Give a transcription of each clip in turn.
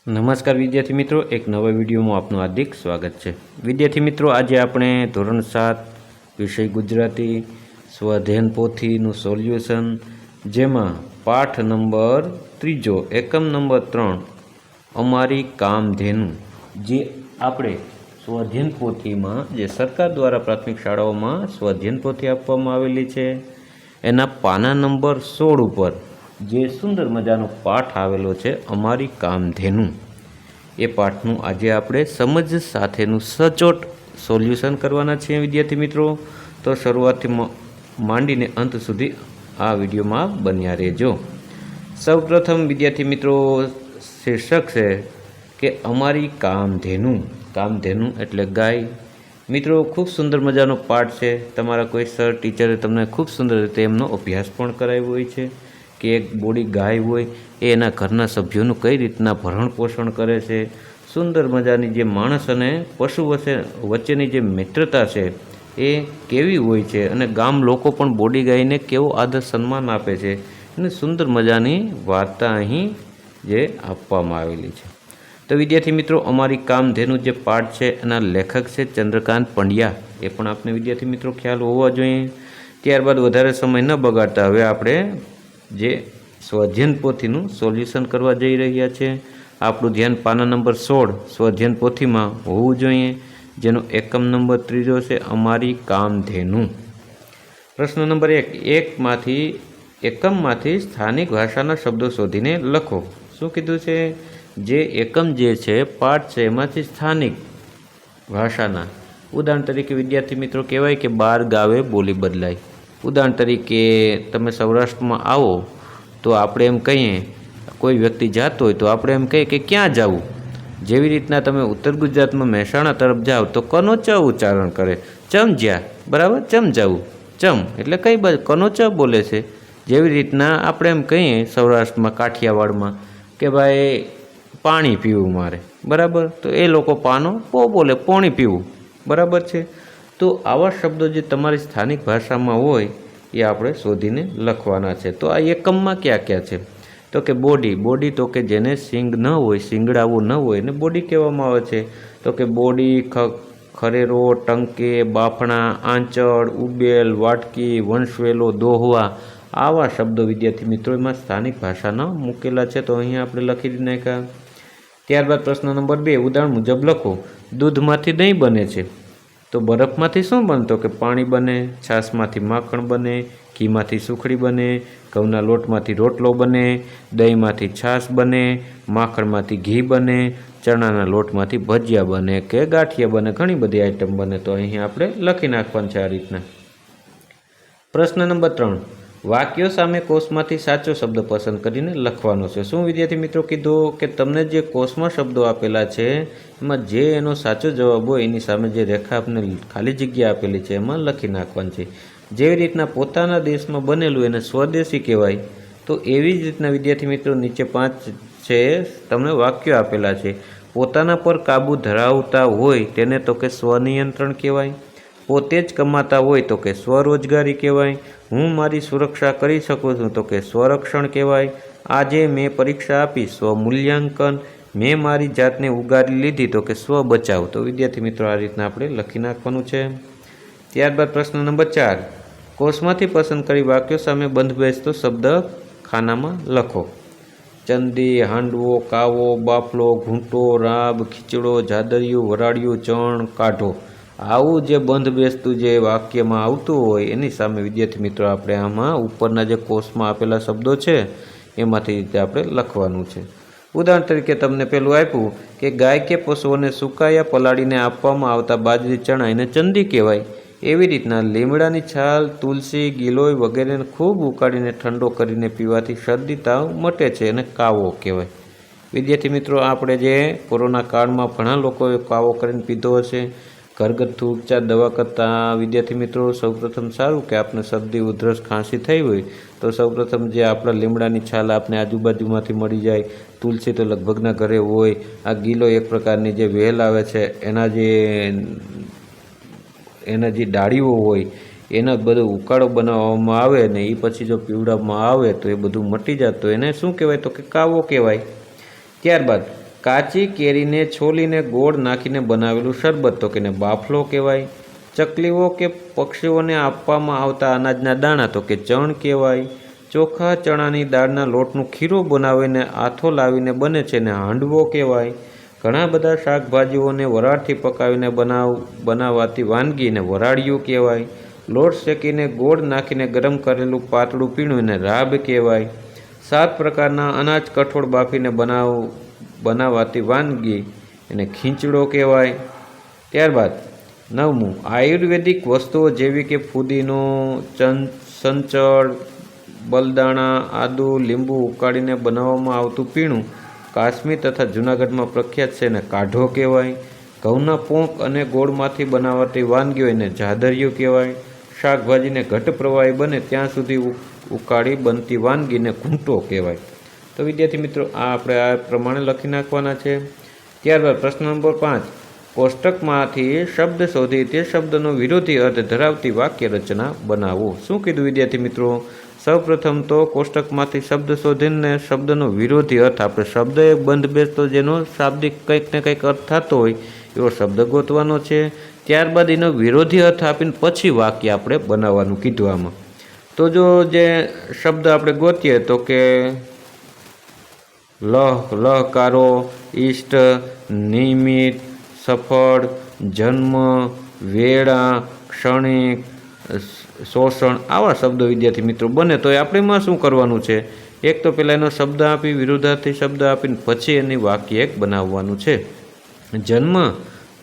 નમસ્કાર વિદ્યાર્થી મિત્રો, એક નવા વિડીયોમાં આપનું હાર્દિક સ્વાગત છે। વિદ્યાર્થી મિત્રો, આજે આપણે ધોરણ 7 વિષય ગુજરાતી સ્વાધ્યાયન પોથીનું સોલ્યુશન, જેમાં પાઠ નંબર 3 એકમ નંબર 3 અમારી કામધેનુ, જે આપણે સ્વાધ્યાયન પોથીમાં જે સરકાર દ્વારા પ્રાથમિક શાળાઓમાં સ્વાધ્યાયન પોથી આપવામાં આવેલી છે, એના પાના નંબર 16 ઉપર જે સુંદર મજાનો પાઠ આવેલો છે અમારી કામધેનુ, એ પાઠનું આજે આપણે સમજ સાથેનું સચોટ સોલ્યુશન કરવાના છીએ વિદ્યાર્થી મિત્રો। તો શરૂઆતથી માંડીને અંત સુધી આ વિડીયોમાં બન્યા રહેજો। સૌપ્રથમ વિદ્યાર્થી મિત્રો, શીર્ષક છે કે અમારી કામધેનુ। કામધેનુ એટલે ગાય। મિત્રો, ખૂબ સુંદર મજાનો પાઠ છે। તમારા કોઈ સર ટીચરે તમને ખૂબ સુંદર રીતે એમનો અભ્યાસ પણ કરાવ્યો હોય છે કે એક બોડી ગાય હોય એ એના ઘરના સભ્યોનું કઈ રીતના ભરણ પોષણ કરે છે, સુંદર મજાની જે માણસ અને પશુ વચ્ચેની જે મિત્રતા છે એ કેવી હોય છે, અને ગામ લોકો પણ બોડી ગાયને કેવો આદર સન્માન આપે છે, અને સુંદર મજાની વાર્તા અહીં જે આપવામાં આવેલી છે। તો વિદ્યાર્થી મિત્રો, અમારી કામધેનુ જે પાઠ છે એના લેખક છે ચંદ્રકાંત પંડ્યા, એ પણ આપણે વિદ્યાર્થી મિત્રો ખ્યાલ હોવા જોઈએ। ત્યારબાદ વધારે સમય ન બગાડતા હવે આપણે જે સ્વાધ્યાયન પોથીનું સોલ્યુશન કરવા જઈ રહ્યા છે। આપણું ધ્યાન પાના નંબર 16 સ્વાધ્યાયન પોથીમાં હોવું જોઈએ, જેનો એકમ નંબર 3 છે અમારી કામધેનુ। પ્રશ્ન નંબર 1 એકમમાંથી સ્થાનિક ભાષાના શબ્દો શોધીને લખો। શું કીધું છે? જે એકમ જે છે પાઠ છે એમાંથી સ્થાનિક ભાષાના, ઉદાહરણ તરીકે વિદ્યાર્થી મિત્રો કહેવાય કે 12 ગાવે બોલી બદલાય। ઉદાહરણ તરીકે તમે સૌરાષ્ટ્રમાં આવો તો આપણે એમ કહીએ, કોઈ વ્યક્તિ જતો હોય તો આપણે એમ કહીએ કે ક્યાં જવું। જેવી રીતના તમે ઉત્તર ગુજરાતમાં મહેસાણા તરફ જાઓ તો કનો ચ ઉચ્ચારણ કરે, ચમ જ્યાં, બરાબર, ચમ જવું, ચમ એટલે કઈ બાજુ, કનો ચ બોલે છે। જેવી રીતના આપણે એમ કહીએ સૌરાષ્ટ્રમાં કાઠિયાવાડમાં કે ભાઈ પાણી પીવું મારે, બરાબર, તો એ લોકો પાનો પો બોલે, પોણી પીવું, બરાબર છે। તો આવા શબ્દો જે તમારી સ્થાનિક ભાષામાં હોય એ આપણે શોધીને લખવાના છે। તો આ એકમમાં ક્યાં ક્યાં છે? તો કે બોડી તો કે જેને સિંગ ન હોય, સિંગડાવું ન હોય એને બોડી કહેવામાં આવે છે। તો કે બોડી, ખરેરો, ટંકે, બાફણા, આંચળ, ઉબેલ, વાટકી, વંશવેલો, દોહવા, આવા શબ્દો વિદ્યાર્થી મિત્રો એમાં સ્થાનિક ભાષાના મૂકેલા છે। તો અહીંયા આપણે લખી નાખ્યા। ત્યારબાદ પ્રશ્ન નંબર 2 ઉદાહરણ મુજબ લખો। દૂધમાંથી દહીં બને છે, તો બરફમાંથી શું બનતો? કે પાણી બને, છાશમાંથી માખણ બને, ઘીમાંથી સુખડી બને, ઘઉંના લોટમાંથી રોટલો બને, દહીંમાંથી છાશ બને, માખણમાંથી ઘી બને, ચણાના લોટમાંથી ભજીયા બને કે ગાંઠિયા બને, ઘણી બધી આઈટમ બને। તો અહીં આપણે લખી નાખવાનું છે આ રીતના। પ્રશ્ન નંબર 3 વાક્યો સામે કોષમાંથી સાચો શબ્દ પસંદ કરીને લખવાનો છે। શું વિદ્યાર્થી મિત્રો કીધું કે તમને જે કોષમાં શબ્દો આપેલા છે એમાં જે એનો સાચો જવાબ હોય એની સામે જે રેખા આપને ખાલી જગ્યા આપેલી છે એમાં લખી નાખવાની છે। જેવી રીતના પોતાના દેશમાં બનેલું એને સ્વદેશી કહેવાય, તો એવી જ રીતના વિદ્યાર્થી મિત્રો નીચે 5 છે તમને વાક્યો આપેલા છે। પોતાના પર કાબૂ ધરાવતા હોય તેને તો કે સ્વનિયંત્રણ કહેવાય, પોતે જ કમાતા હોય તો કે સ્વરોજગારી કહેવાય, હું મારી સુરક્ષા કરી શકું છું તો કે સ્વરક્ષણ કહેવાય, આજે મેં પરીક્ષા આપી સ્વમૂલ્યાંકન, મેં મારી જાતને ઉગારી લીધી તો કે સ્વ બચાવ। તો વિદ્યાર્થી મિત્રો આ રીતના આપણે લખી નાખવાનું છે। ત્યારબાદ પ્રશ્ન નંબર 4 કોષમાંથી પસંદ કરી વાક્યો સામે બંધ બેસતો શબ્દ ખાનામાં લખો। ચંદી, હાંડવો, કાવો, બાફલો, ઘૂંટો, રાબ, ખીચડો, જાદરિયું, વરાળિયું, ચણ, કાઢો, આવું જે બંધ બેસતું જે વાક્યમાં આવતું હોય એની સામે વિદ્યાર્થી મિત્રો આપણે આમાં ઉપરના જે કોષમાં આપેલા શબ્દો છે એમાંથી રીતે આપણે લખવાનું છે। ઉદાહરણ તરીકે તમને પેલું આપ્યું કે ગાય કે પશુઓને સુકાયા પલાળીને આપવામાં આવતા બાજરી, ચણા એને ચંદી કહેવાય। એવી રીતના લીમડાની છાલ, તુલસી, ગિલોય વગેરેને ખૂબ ઉકાળીને ઠંડો કરીને પીવાથી શરદી તાવ મટે છે અને કાવો કહેવાય। વિદ્યાર્થી મિત્રો આપણે જે કોરોના કાળમાં ઘણા લોકોએ કાવો કરીને પીધો હશે। ઘરગથ્થુ ઉપચાર દવા કરતાં વિદ્યાર્થી મિત્રો સૌપ્રથમ સારું કે આપણે શરદી, ઉધરસ, ખાંસી થઈ હોય તો સૌપ્રથમ જે આપણા લીમડાની છાલ આપણે આજુબાજુમાંથી મળી જાય, તુલસી તો લગભગના ઘરે હોય, આ ગિલો એક પ્રકારની જે વેલ આવે છે એના જે ડાળીઓ હોય એનો બધો ઉકાળો બનાવવામાં આવે ને એ પછી જો પીવડાવવામાં આવે તો એ બધું મટી જાય, તો એને શું કહેવાય? તો કે કાવો કહેવાય। ત્યારબાદ કાચી કેરીને છોલીને ગોળ નાખીને બનાવેલું શરબત તો કે એને બાફલો કહેવાય. ચકલીઓ કે પક્ષીઓને આપવામાં આવતા અનાજના દાણા તો કે ચણ કહેવાય. ચોખા ચણાની દાળના લોટનું ખીરું બનાવીને આથો લાવીને બને છે ને હાંડવો કહેવાય. ઘણા બધા શાકભાજીઓને વરાળથી પકાવીને બનાવાતી વાનગીને વરાળિયું કહેવાય. લોટ શેકીને ગોળ નાખીને ગરમ કરેલું પાતળું પીણું એને રાબ કહેવાય. 7 પ્રકારના અનાજ કઠોળ બાફીને બનાવાતી વાનગી એને ખીંચડો કહેવાય. ત્યારબાદ 9મું, આયુર્વેદિક વસ્તુઓ જેવી કે ફુદીનો, સંચળ, બલદાણા, આદુ, લીંબુ ઉકાળીને બનાવવામાં આવતું પીણું કાશ્મીર તથા જૂનાગઢમાં પ્રખ્યાત છે અને કાઢો કહેવાય. ઘઉંના પોંક અને ગોળમાંથી બનાવાતી વાનગીઓ એને જાદરિયું કહેવાય. શાકભાજીને ઘટ પ્રવાહી બને ત્યાં સુધી ઉકાળી બનતી વાનગીને ઘૂંટો કહેવાય. તો વિદ્યાર્થી મિત્રો આપણે આ પ્રમાણે લખી નાખવાના છે. ત્યારબાદ પ્રશ્ન નંબર 5, કોષ્ટકમાંથી શબ્દ શોધી તે શબ્દનો વિરોધી અર્થ ધરાવતી વાક્ય રચના બનાવો. શું કીધું વિદ્યાર્થી મિત્રો? સૌપ્રથમ તો કોષ્ટકમાંથી શબ્દ શોધીને શબ્દનો વિરોધી અર્થ, આપણે શબ્દ એક બંધ બેસતો જેનો શાબ્દિક કંઈક ને કંઈક અર્થ થતો હોય એવો શબ્દ ગોતવાનો છે. ત્યારબાદ એનો વિરોધી અર્થ આપીને પછી વાક્ય આપણે બનાવવાનું કીધું આમાં. તો જો જે શબ્દ આપણે ગોતીએ તો કે લહકારો, ઈષ્ટ, નિયમિત, સફળ, જન્મ, વેળા, ક્ષણિક, શોષણ, આવા શબ્દો વિદ્યાર્થી મિત્રો બને તો આપણે એમાં શું કરવાનું છે? એક તો પહેલાં એનો શબ્દ આપી, વિરુદ્ધાર્થી શબ્દ આપીને પછી એની વાક્ય એક બનાવવાનું છે. જન્મ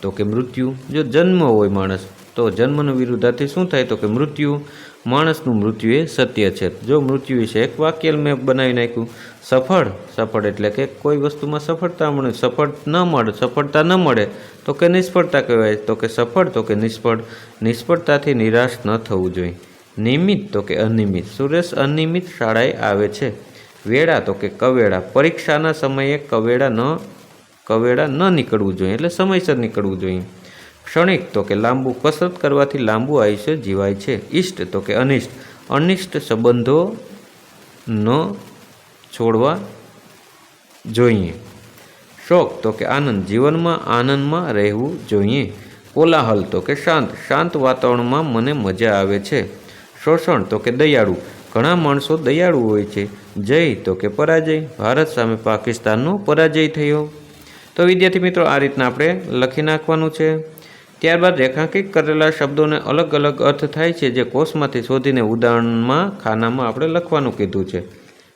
તો કે મૃત્યુ. જો જન્મ હોય માણસ તો જન્મનો વિરુદ્ધાર્થી શું થાય? તો કે મૃત્યુ. માણસનું મૃત્યુ એ સત્ય છે. જો મૃત્યુ વિશે એક વાક્ય મેં બનાવી નાખ્યું. સફળ એટલે કે કોઈ વસ્તુમાં સફળતા મળે, સફળતા ન મળે તો કે નિષ્ફળતા કહેવાય. તો કે સફળ તો કે નિષ્ફળ. નિષ્ફળતાથી નિરાશ ન થવું જોઈએ. નિયમિત તો કે અનિયમિત. સુરેશ અનિયમિત શાળાએ આવે છે. વેળા તો કે કવેળા. પરીક્ષાના સમયે કવેળા ન નીકળવું જોઈએ, એટલે સમયસર નીકળવું જોઈએ. ક્ષણિક તો કે લાંબુ. કસરત કરવાથી લાંબુ આયુષ્ય જીવાય છે. ઈષ્ટ તો કે અનિષ્ટ. અનિષ્ટ સંબંધો ન છોડવા જોઈએ. શોક તો કે આનંદ. જીવનમાં આનંદમાં રહેવું જોઈએ. કોલાહલ તો કે શાંત વાતાવરણમાં મને મજા આવે છે. શોષણ તો કે દયાળુ. ઘણા માણસો દયાળુ હોય છે. જય તો કે પરાજય. ભારત સામે પાકિસ્તાનનો પરાજય થયો. તો વિદ્યાર્થી મિત્રો આ રીતના આપણે લખી નાખવાનું છે. ત્યારબાદ રેખાંકિત કરેલા શબ્દોને અલગ અલગ અર્થ થાય છે જે કોષમાંથી શોધીને ઉદાહરણમાં ખાનામાં આપણે લખવાનું કીધું છે.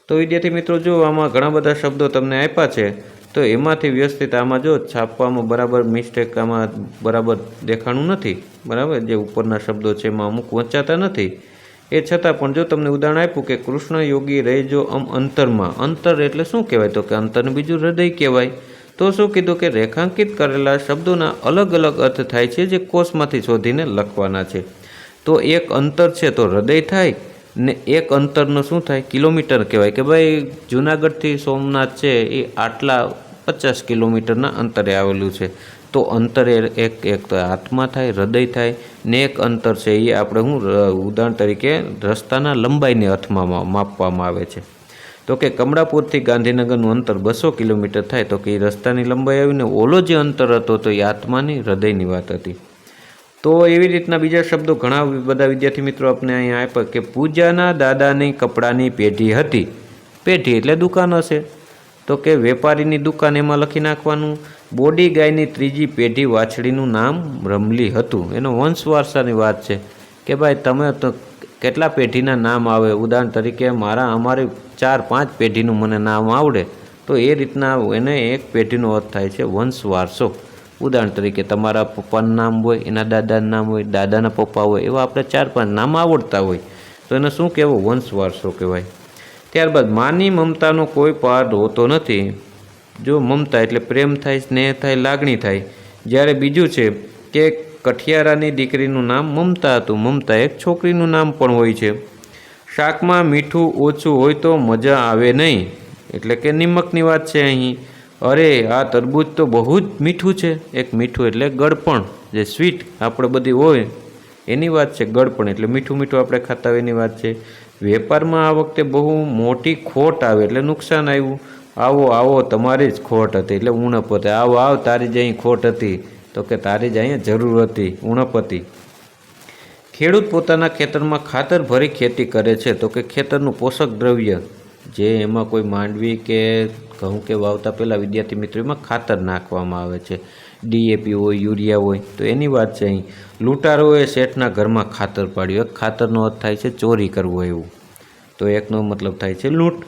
તો વિદ્યાર્થી મિત્રો જો આમાં ઘણા બધા શબ્દો તમને આપ્યા છે તો એમાંથી વ્યવસ્થિત આમાં જો છાપવામાં બરાબર મિસ્ટેક આમાં બરાબર દેખાણું નથી, બરાબર જે ઉપરના શબ્દો છે એમાં અમુક વંચાતા નથી. એ છતાં પણ જો તમને ઉદાહરણ આપ્યું કે કૃષ્ણ યોગી રહેજો અંતરમાં. અંતર એટલે શું કહેવાય? તો કે અંતરનું બીજું હૃદય કહેવાય. તો શું કીધું કે રેખાંકિત કરેલા શબ્દોના અલગ અલગ અર્થ થાય છે જે કોષમાંથી શોધીને લખવાના છે. તો એક અંતર છે તો હૃદય થાય ને એક અંતરનો શું થાય? કિલોમીટર કહેવાય. કે ભાઈ જૂનાગઢથી સોમનાથ છે એ આટલા 50 કિલોમીટરના અંતરે આવેલું છે. તો અંતર એક તો હાથમાં થાય, હૃદય થાય ને એક અંતર છે એ આપણે ઉદાહરણ તરીકે રસ્તાના લંબાઈને અર્થમાં માપવામાં આવે છે. તો કે કમળાપુરથી ગાંધીનગરનું અંતર 200 કિલોમીટર થાય તો કે એ રસ્તાની લંબાઈ આવીને ઓલો જે અંતર હતો તો એ આત્માની હૃદયની વાત હતી. તો એવી રીતના બીજા શબ્દો ઘણા બધા વિદ્યાર્થી મિત્રો આપણે અહીંયા આપ્યા કે પૂજાના દાદાની કપડાની પેઢી હતી. પેઢી એટલે દુકાન હશે. તો કે વેપારીની દુકાન એમાં લખી નાખવાનું. બોડી ગાયની ત્રીજી પેઢી વાછડીનું નામ રમલી હતું. એનો વંશ વારસાની વાત છે કે ભાઈ તમે તો કેટલા પેઢીના નામ આવે. ઉદાહરણ તરીકે અમારી 4-5 પેઢીનું મને નામ આવડે તો એ રીતના એને એક પેઢીનો અર્થ થાય છે વંશ વારસો. ઉદાહરણ તરીકે તમારા પપ્પાનું નામ હોય, એના દાદાનું નામ હોય, દાદાના પપ્પા હોય, એવા આપણે 4-5 નામ આવડતા હોય તો એને શું કહેવું? વંશ વારસો કહેવાય. ત્યારબાદ માની મમતાનો કોઈ પાર હોતો નથી. જો મમતા એટલે પ્રેમ થાય, સ્નેહ થાય, લાગણી થાય. જ્યારે બીજું છે કે કઠિયારાની દીકરીનું નામ મમતા હતું. મમતા એક છોકરીનું નામ પણ હોય છે. શાકમાં મીઠું ઓછું હોય તો મજા આવે નહીં, એટલે કે નિમકની વાત છે અહીં. અરે આ તરબૂચ તો બહુ જ મીઠું છે. એક મીઠું એટલે ગળપણ, જે સ્વીટ આપણે બધી હોય એની વાત છે. ગળપણ એટલે મીઠું મીઠું આપણે ખાતા હોય એની વાત છે. વેપારમાં આ વખતે બહુ મોટી ખોટ આવે એટલે નુકસાન આવ્યું. આવો આવો તમારી જ ખોટ હતી, એટલે ઉણપ હતી. આવો આવ તારી જ અહીં ખોટ હતી, તો કે તારી જ અહીંયા જરૂર હતી, ઉણપ હતી. ખેડૂત પોતાના ખેતરમાં ખાતર ભરી ખેતી કરે છે, તો કે ખેતરનું પોષક દ્રવ્ય જે એમાં કોઈ માંડવી કે ઘઉં કે વાવતા પહેલાં વિદ્યાર્થી મિત્રો એમાં ખાતર નાખવામાં આવે છે. DAP હોય, યુરિયા હોય, તો એની વાત છે અહીં. લૂંટારોએ શેઠના ઘરમાં ખાતર પાડ્યું. એક ખાતરનો અર્થ થાય છે ચોરી કરવો એવું, તો એકનો મતલબ થાય છે લૂંટ.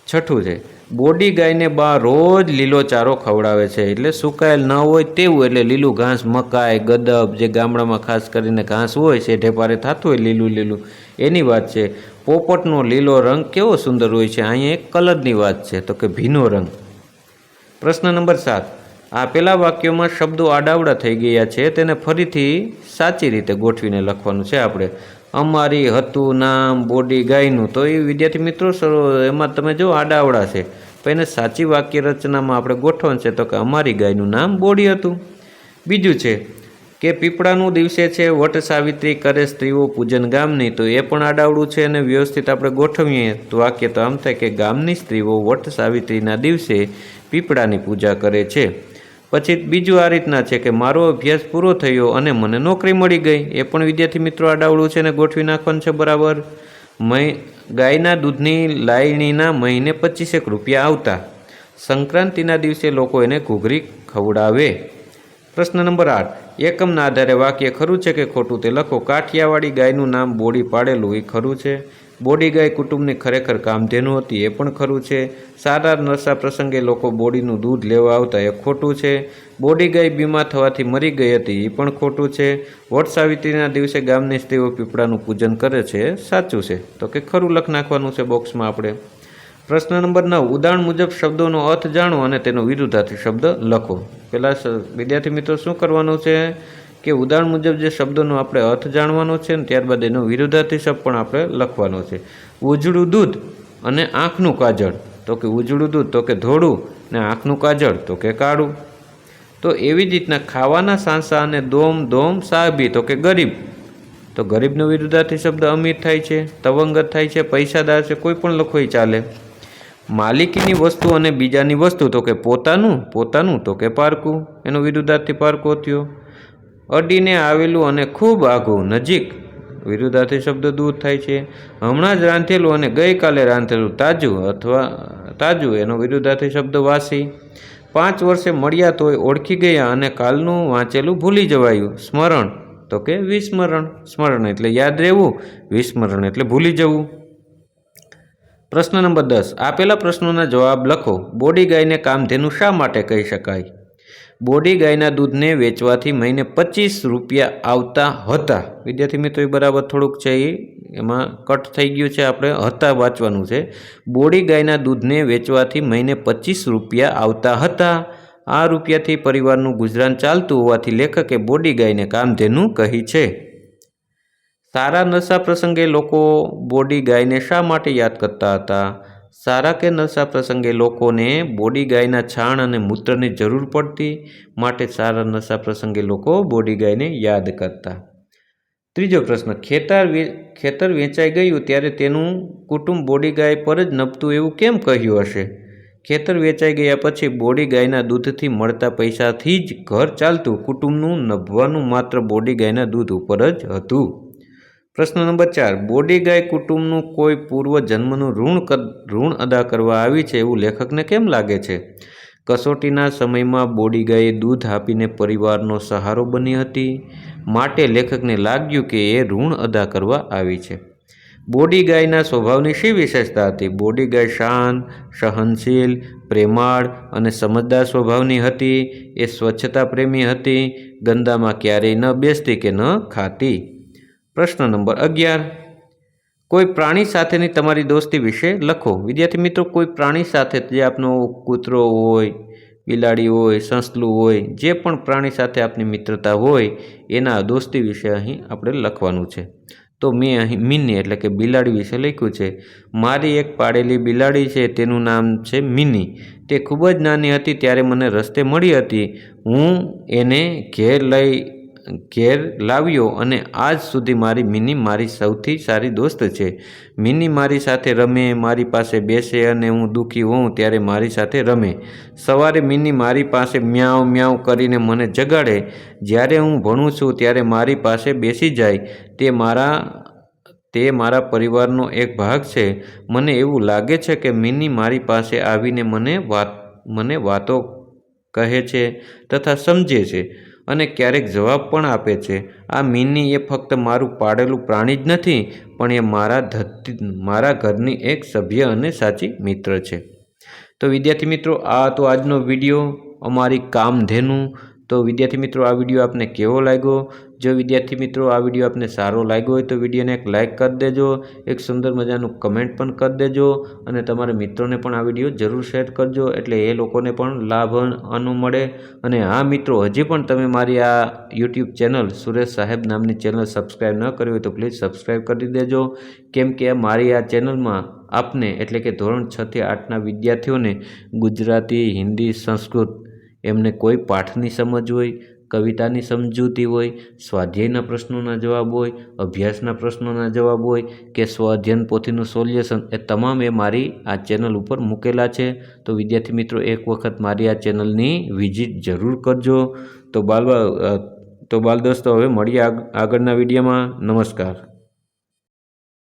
છઠ્ઠું છે બોડી ગાયને બા રોજ લીલો ચારો ખવડાવે છે, એટલે સુકાયેલ ન હોય તેવું, એટલે લીલું ઘાસ, મકાઈ, ગદબ, જે ગામડામાં ખાસ કરીને ઘાસ હોય છે ઢેપારે થતું હોય લીલું લીલું, એની વાત છે. પોપટનો લીલો રંગ કેવો સુંદર હોય છે, અહીંયા એક કલરની વાત છે, તો કે ભીનો રંગ. પ્રશ્ન નંબર 7. આપેલા વાક્યોમાં શબ્દો આડાવડા થઈ ગયા છે, તેને ફરીથી સાચી રીતે ગોઠવીને લખવાનું છે આપણે. અમારી, હતું, નામ, બોડી ગાયનું, તો એ વિદ્યાર્થી મિત્રો એમાં તમે જો આડાવડા છે, પણ એને સાચી વાક્ય રચનામાં આપણે ગોઠવણ છે, તો કે અમારી ગાયનું નામ બોડી હતું. બીજું છે કે પીપળાનું દિવસે છે વટ સાવિત્રી કરે સ્ત્રીઓ પૂજન ગામની, તો એ પણ આડાવડું છે, અને વ્યવસ્થિત આપણે ગોઠવીએ તો વાક્ય તો આમ થાય કે ગામની સ્ત્રીઓ વટ સાવિત્રીના દિવસે પીપળાની પૂજા કરે છે. પછી બીજું આ રીતના છે કે મારો અભ્યાસ પૂરો થયો અને મને નોકરી મળી ગઈ, એ પણ વિદ્યાર્થી મિત્રો આડાવડું છે ને ગોઠવી નાખવાનું છે બરાબર. ગાયના દૂધની લાયણીના મહિને 25 રૂપિયા આવતા, સંક્રાંતિના દિવસે લોકો એને ઘૂઘરી ખવડાવે. પ્રશ્ન નંબર 8. એકમના આધારે વાક્ય ખરું છે કે ખોટું તે લખો. કાઠિયાવાડી ગાયનું નામ બોડી પાડેલું, એ ખરું છે. બોડી ગાય કુટુંબની ખરેખર કામધેનુ હતી, એ પણ ખરું છે. સારા નશા પ્રસંગે લોકો બોડીનું દૂધ લેવા આવતા, એ ખોટું છે. બોડી ગાય બીમાર થવાથી મરી ગઈ હતી, એ પણ ખોટું છે. વટ સાવિત્રીના દિવસે ગામની સ્ત્રીઓ પીપળાનું પૂજન કરે છે, સાચું છે, તો કે ખરું લખ નાખવાનું છે બોક્સમાં આપણે. પ્રશ્ન નંબર 9. ઉદાહરણ મુજબ શબ્દોનો અર્થ જાણો અને તેનો વિરુદ્ધાર્થી શબ્દ લખો. પહેલાં વિદ્યાર્થી મિત્રો શું કરવાનું છે કે ઉદાહરણ મુજબ જે શબ્દોનો આપણે અર્થ જાણવાનો છે ને ત્યારબાદ એનો વિરુદ્ધાર્થી શબ્દ પણ આપણે લખવાનો છે. ઉજળું દૂધ અને આંખનું કાજળ, તો કે ઉજળું દૂધ તો કે ધોળું, ને આંખનું કાજળ તો કે કાળું. તો એવી જ રીતના ખાવાના સાંસા અને દોમ દોમ સાહેબી, તો કે ગરીબ, તો ગરીબનો વિરુદ્ધાર્થી શબ્દ અમીર થાય છે, તવંગત થાય છે, પૈસાદાર છે, કોઈ પણ લખો ચાલે. માલિકીની વસ્તુ અને બીજાની વસ્તુ, તો કે પોતાનું, પોતાનું તો કે પારકું, એનો વિરુદ્ધાર્થી પારકો થયો. અડીને આવેલું અને ખૂબ આઘું, નજીક, વિરુદ્ધાર્થી શબ્દ દૂર થાય છે. હમણાં જ રાંધેલું અને ગઈકાલે રાંધેલું, તાજું અથવા તાજું, એનો વિરુદ્ધાર્થી શબ્દ વાસી. 5 વર્ષે મળ્યા તોય ઓળખી ગયા અને કાલનું વાંચેલું ભૂલી જવાયું, સ્મરણ તો કે વિસ્મરણ. સ્મરણ એટલે યાદ રહેવું, વિસ્મરણ એટલે ભૂલી જવું. પ્રશ્ન નંબર 10. આપેલા પ્રશ્નોના જવાબ લખો. બોડી ગાયને કામધેનુ શા માટે કહી શકાય? બોડી ગાયના દૂધને વેચવાથી મહિને 25 રૂપિયા આવતા હતા. વિદ્યાર્થી મિત્રો એ બરાબર થોડુંક છે, એમાં કટ થઈ ગયું છે, આપણે હતા વાંચવાનું છે. બોડી ગાયના દૂધને વેચવાથી મહિને 25 રૂપિયા આવતા હતા. આ રૂપિયાથી પરિવારનું ગુજરાન ચાલતું હોવાથી લેખકે બોડી ગાયને કામધેનુ કહી છે. સારા નશા પ્રસંગે લોકો બોડી ગાયને શા માટે યાદ કરતા હતા? સારા કે નશા પ્રસંગે લોકોને બોડી ગાયના છાણ અને મૂત્રની જરૂર પડતી, માટે સારા નશા પ્રસંગે લોકો બોડી ગાયને યાદ કરતા. ત્રીજો પ્રશ્ન. ખેતર વેચાઈ ગયું ત્યારે તેનું કુટુંબ બોડી ગાય પર જ નભતું એવું કેમ કહ્યું હશે? ખેતર વેચાઈ ગયા પછી બોડી ગાયના દૂધથી મળતા પૈસાથી જ ઘર ચાલતું, કુટુંબનું નભવાનું માત્ર બોડી ગાયના દૂધ ઉપર જ હતું. પ્રશ્ન નંબર 4. બોડી ગાય કુટુંબનું કોઈ પૂર્વ જન્મનું ઋણ અદા કરવા આવી છે એવું લેખકને કેમ લાગે છે? કસોટીના સમયમાં બોડી ગાયે દૂધ આપીને પરિવારનો સહારો બની હતી, માટે લેખકને લાગ્યું કે એ ઋણ અદા કરવા આવી છે. બોડી ગાયના સ્વભાવની શી વિશેષતા હતી? બોડી ગાય શાંત, સહનશીલ, પ્રેમાળ અને સમજદાર સ્વભાવની હતી. એ સ્વચ્છતા પ્રેમી હતી, ગંદામાં ક્યારેય ન બેસતી કે ન ખાતી. પ્રશ્ન નંબર 11. કોઈ પ્રાણી સાથેની તમારી દોસ્તી વિશે લખો. વિદ્યાર્થી મિત્રો, કોઈ પ્રાણી સાથે, જે આપનો કૂતરો હોય, બિલાડી હોય, સસલું હોય, જે પણ પ્રાણી સાથે આપની મિત્રતા હોય એના દોસ્તી વિશે અહીં આપણે લખવાનું છે. તો મેં અહીં મિની એટલે કે બિલાડી વિશે લખ્યું છે. મારી એક પાળેલી બિલાડી છે, તેનું નામ છે મિની. તે ખૂબ જ નાની હતી ત્યારે મને રસ્તે મળી હતી. હું એને ઘેર લઈ ઘેર લાવ્યો અને આજ સુધી મારી મિની મારી સૌથી સારી દોસ્ત છે. મિની મારી સાથે રમે, મારી પાસે બેસે અને હું દુઃખી હોઉં ત્યારે મારી સાથે રમે. સવારે મિની મારી પાસે મ્યાઉ મ્યાઉ કરીને મને જગાડે. જ્યારે હું ભણું છું ત્યારે મારી પાસે બેસી જાય. તે મારા પરિવારનો એક ભાગ છે. મને એવું લાગે છે કે મિની મારી પાસે આવીને મને વાતો કહે છે તથા સમજે છે અને ક્યારેક જવાબ પણ આપે છે. આ મિની એ ફક્ત મારું પાળેલું પ્રાણી જ નથી, પણ એ મારા ઘરની એક સભ્ય અને સાચી મિત્ર છે. તો વિદ્યાર્થી મિત્રો, આ હતો આજનો વિડીયો, અમારી કામધેનુ. તો વિદ્યાર્થી મિત્રો, આ વિડીયો આપને કેવો લાગ્યો? જો વિદ્યાર્થી મિત્રો આ વિડીયો આપને સારો લાગ્યો હોય તો વિડીયોને એક લાઇક કરી દેજો, એક સુંદર મજાનું કમેન્ટ પણ કરી દેજો અને તમારા મિત્રોને પણ આ વિડીયો જરૂર શેર કરજો, એટલે એ લોકોને પણ લાભ મળે. અને હા મિત્રો, હજી પણ તમે મારી આ યુટ્યુબ ચેનલ સુરેશ સાહેબ નામની ચેનલ સબસ્ક્રાઈબ ન કરી હોય તો પ્લીઝ સબસ્ક્રાઈબ કરી દેજો, કેમ કે મારી આ ચેનલમાં આપને એટલે કે ધોરણ 6 થી 8ના વિદ્યાર્થીઓને ગુજરાતી, હિન્દી, સંસ્કૃત એમને કોઈ પાઠની સમજ હોય, કવિતાની સમજૂતી હોય, સ્વાધ્યાયના પ્રશ્નોના જવાબ હોય, અભ્યાસના પ્રશ્નોના જવાબ હોય કે સ્વઅધ્યયન પોથીનું સોલ્યુશન, એ તમામ મારી આ ચેનલ ઉપર મૂકેલા છે. તો વિદ્યાર્થી મિત્રો, એક વખત મારી આ ચેનલની વિઝિટ જરૂર કરજો. તો બાલ દોસ્તો, હવે મળીએ આગળના વિડીયોમાં. નમસ્કાર.